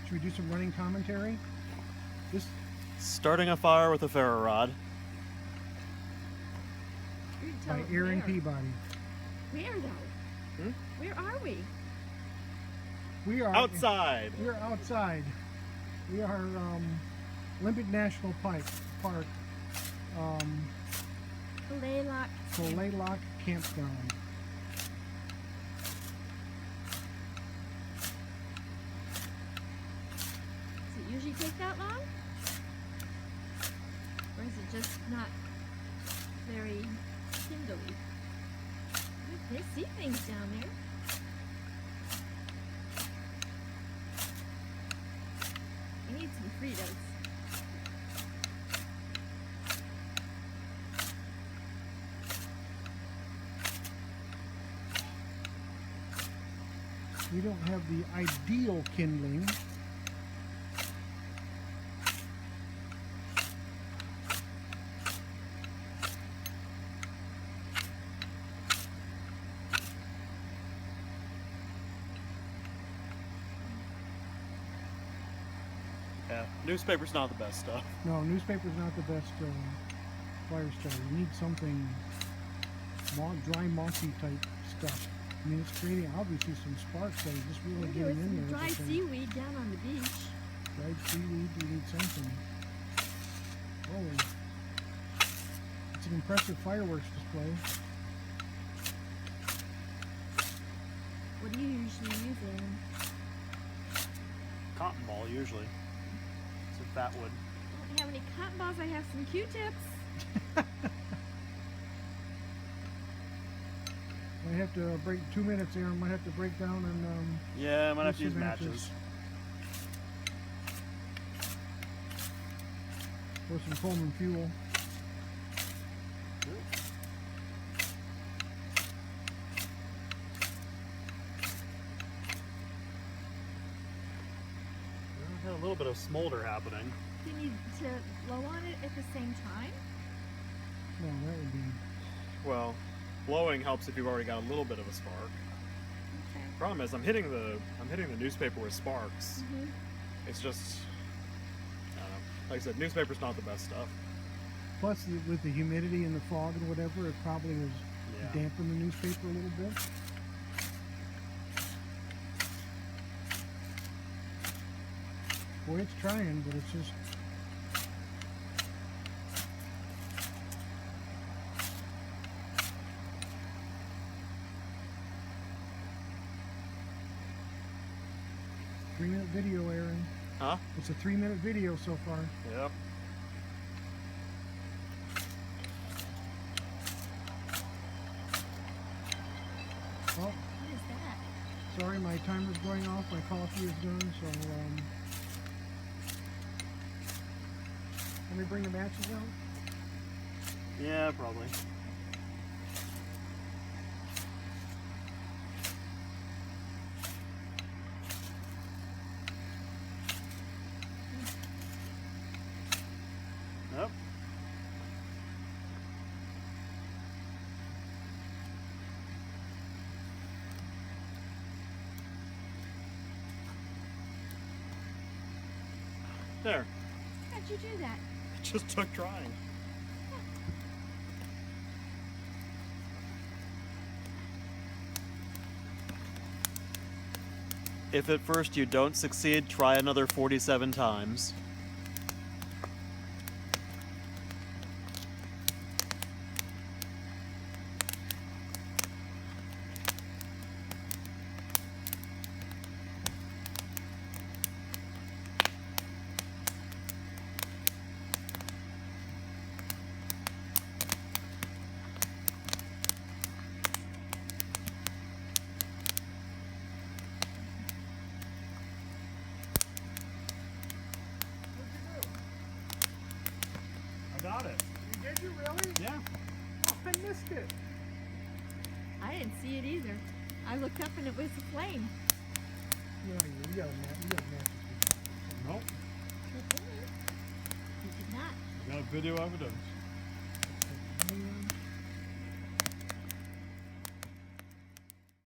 Should we do some running commentary? This Starting a fire with a ferro rod. You tell by it Aaron where. Peabody. Where though? Hmm? Where are we? We are Outside. We're outside. We are Olympic National Park, Laylock. Laylock Campground. Does it usually take that long? Or is it just not very kindly? They see things down there. I need some Fritos. We don't have the ideal kindling. Yeah, newspaper's not the best stuff. No, newspaper's not the best fire starter. You need something dry, mossy type stuff. I mean, it's creating obviously some sparks that are just really Maybe with getting in some there. dry but, seaweed down on the beach. Dried seaweed, you need something. Oh, it's an impressive fireworks display. What do you usually use, Aaron? Cotton ball, usually. Some fat wood. I don't have any cotton balls. I have some Q-tips. I have to break 2 minutes, Aaron. Might have to break down and Yeah, I might have to use use some matches. pour some Coleman fuel. Had a little bit of smolder happening. Do you need to blow on it at the same time? No, that would be. Well, blowing helps if you've already got a little bit of a spark. Okay. Problem is, I'm hitting the newspaper with sparks. Mm-hmm. It's just, I don't know. Like I said, newspaper's not the best stuff. Plus, with the humidity and the fog and whatever, it probably has Yeah. dampened the newspaper a little bit. Boy, it's trying, but it's just. Three-minute video, Aaron. Huh? It's a 3-minute video so far. Yep. Well, What is that? sorry, my timer's going off. My coffee is done, so let me bring the matches out. Yeah, probably. Yep. There. How'd you do that? It just took trying. If at first you don't succeed, try another 47 times. I got it. Did you really? Yeah. Oh, I missed it. I didn't see it either. I looked up and it was a flame. No, you got a match. You got a match. Nope. You did not. Got video evidence. Man.